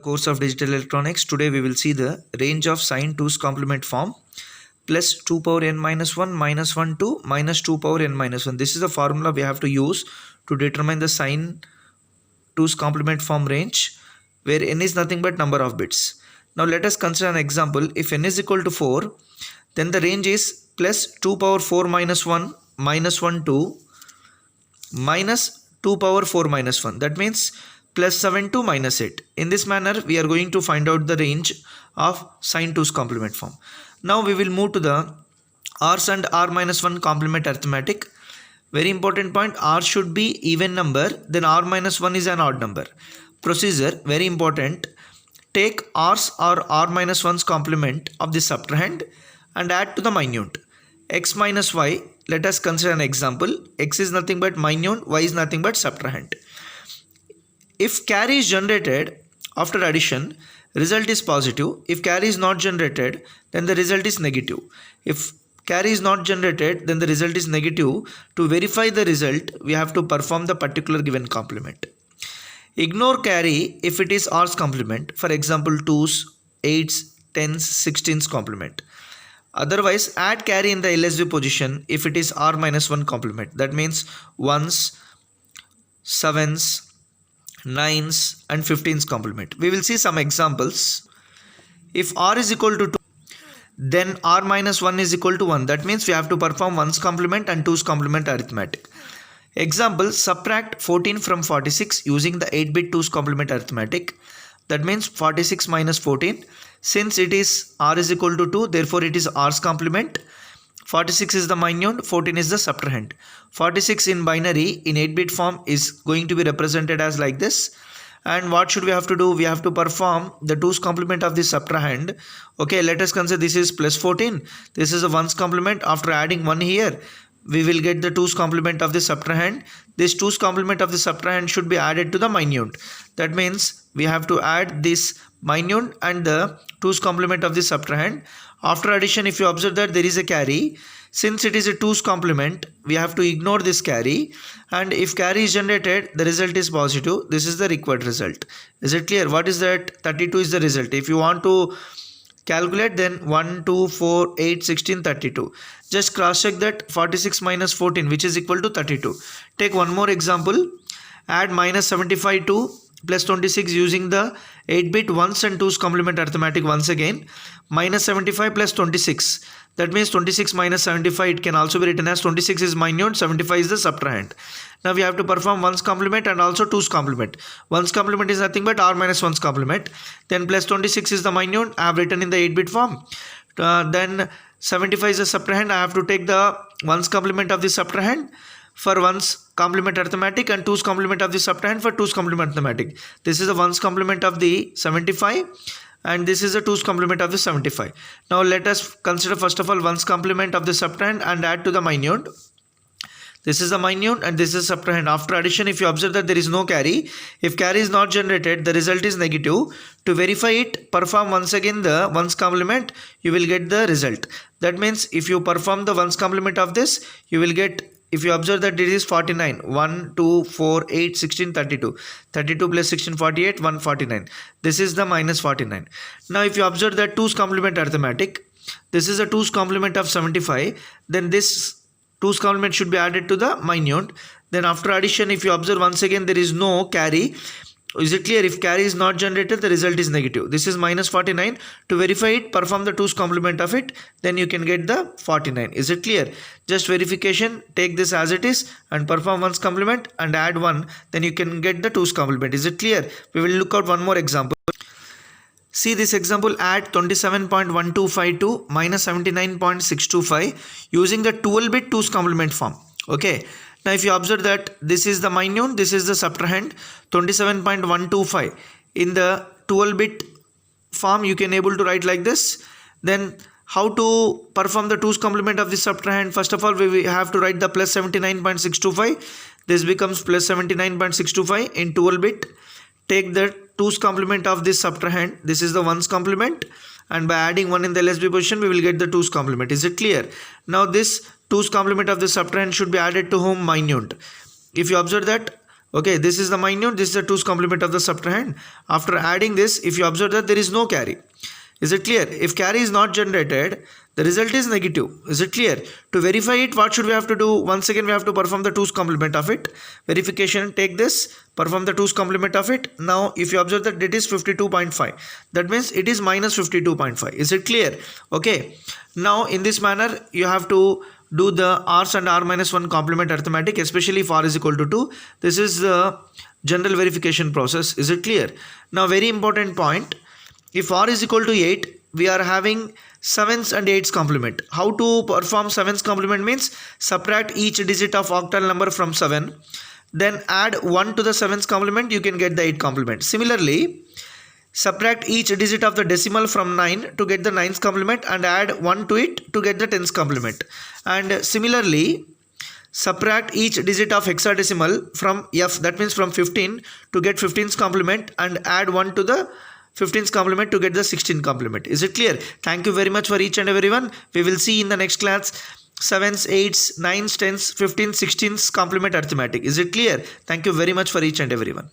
Course of digital electronics. Today we will see the range of sine 2's complement form plus 2 power n minus 1 minus 1 to minus 2 power n minus 1. This is the formula we have to use to determine the sine 2's complement form range, where n is nothing but number of bits. Now let us consider an example. If n is equal to 4, then the range is plus 2 power 4 minus 1 minus 1 to minus 2 power 4 minus 1. That means plus 7 to minus 8. In this manner, we are going to find out the range of sine 2's complement form. Now we will move to the r's and r minus 1 complement arithmetic. Very important point, r should be even number, then r minus 1 is an odd number. Procedure, very important. Take r's or r minus 1's complement of the subtrahend and add to the minute. X minus y, let us consider an example. X is nothing but minute, y is nothing but subtrahend. If carry is generated after addition, result is positive. If carry is not generated, then the result is negative. If carry is not generated, then the result is negative. To verify the result, we have to perform the particular given complement. Ignore carry if it is r's complement. For example, 2's, 8's, 10's, 16's complement. Otherwise, add carry in the LSB position if it is r minus 1 complement. That means 1's, 7's, 9's and 15's complement. We will see some examples. If r is equal to 2, then r minus 1 is equal to 1. That means we have to perform 1's complement and 2's complement arithmetic. Example, subtract 14 from 46 using the 8-bit 2's complement arithmetic. That means 46 minus 14. Since it is r is equal to 2, therefore it is r's complement. 46 is the minute, 14 is the subtrahend. 46 in binary in 8-bit form is going to be represented as like this. And what should we have to do? We have to perform the 2's complement of the subtrahend. Okay, let us consider this is plus 14. This is a 1's complement. After adding 1 here, we will get the 2's complement of the subtrahend. This 2's complement of the subtrahend should be added to the minute. That means we have to add this minute and the 2's complement of the subtrahend. After addition, if you observe that there is a carry, since it is a 2's complement, we have to ignore this carry, and if carry is generated, the result is positive. This is the required result. Is it clear? What is that? 32 is the result. If you want to calculate, then 1, 2, 4, 8, 16, 32. Just cross check that 46 minus 14, which is equal to 32. Take one more example. Add minus 75 to plus 26 using the 8-bit 1's and 2's complement arithmetic once again. Minus 75 plus 26. That means 26 minus 75, it can also be written as 26 is minute, 75 is the subtrahend. Now we have to perform 1's complement and also 2's complement. 1's complement is nothing but r minus 1's complement. Then plus 26 is the minute, I have written in the 8-bit form. Then 75 is the subtrahend, I have to take the 1's complement of the subtrahend for 1's complement arithmetic and 2's complement of the subtrahend for 2's complement arithmetic. This is the 1's complement of the 75 and this is the 2's complement of the 75. Now let us consider first of all 1's complement of the subtrahend and add to the minute. This is the minute and this is subtrahend. After addition, if you observe that there is no carry, if carry is not generated, the result is negative. To verify it, perform once again the 1's complement, you will get the result. That means if you perform the 1's complement of this, you will get, if you observe that it is 49, 1, 2, 4, 8, 16, 32. 32 plus 16, 48, 149. This is the minus 49. Now if you observe that 2's complement arithmetic, this is a 2's complement of 75, then this 2's complement should be added to the minute. Then after addition, if you observe once again there is no carry. Is it clear? If carry is not generated, the result is negative. This is minus 49. To verify it, perform the 2's complement of it. Then you can get the 49. Is it clear? Just verification. Take this as it is and perform 1's complement and add 1. Then you can get the 2's complement. Is it clear? We will look at one more example. See this example. Add 27.1252 to minus 79.625 using the 12-bit 2's complement form. Okay. Now if you observe that this is the minute, this is the subtrahend, 27.125. In the 12-bit form, you can able to write like this. Then how to perform the 2's complement of the subtrahend? First of all, we have to write the plus 79.625. This becomes plus 79.625 in 12-bit. Take the 2's complement of this subtrahend. This is the 1's complement. And by adding 1 in the LSB position, we will get the 2's complement. Is it clear? Now this 2's complement of the subtrahend should be added to whom? Minute. If you observe that Okay, this is the minute, this is the 2's complement of the subtrahend. After adding this, if you observe that there is no carry. Is it clear? If carry is not generated, the result is negative. Is it clear? To verify it, what should we have to do? Once again, we have to perform the 2's complement of it. Verification, take this, perform the 2's complement of it. Now, if you observe that it is 52.5, that means it is minus 52.5. Is it clear? Okay. Now, in this manner, you have to do the r's and r minus 1 complement arithmetic, especially if r is equal to 2. This is the general verification process. Is it clear? Now, very important point. If r is equal to 8, we are having 7's and 8's complement. How to perform 7's complement means subtract each digit of octal number from 7. Then add 1 to the 7's complement, you can get the 8 complement. Similarly, subtract each digit of the decimal from 9 to get the 9's complement and add 1 to it to get the 10's complement. And similarly, subtract each digit of hexadecimal from f, that means from 15 to get 15's complement and add 1 to the 15's complement to get the 16th complement. Is it clear? Thank you very much for each and everyone. We will see in the next class 7's, 8's, 9's, 10's, 15's, 16's complement arithmetic. Is it clear? Thank you very much for each and everyone.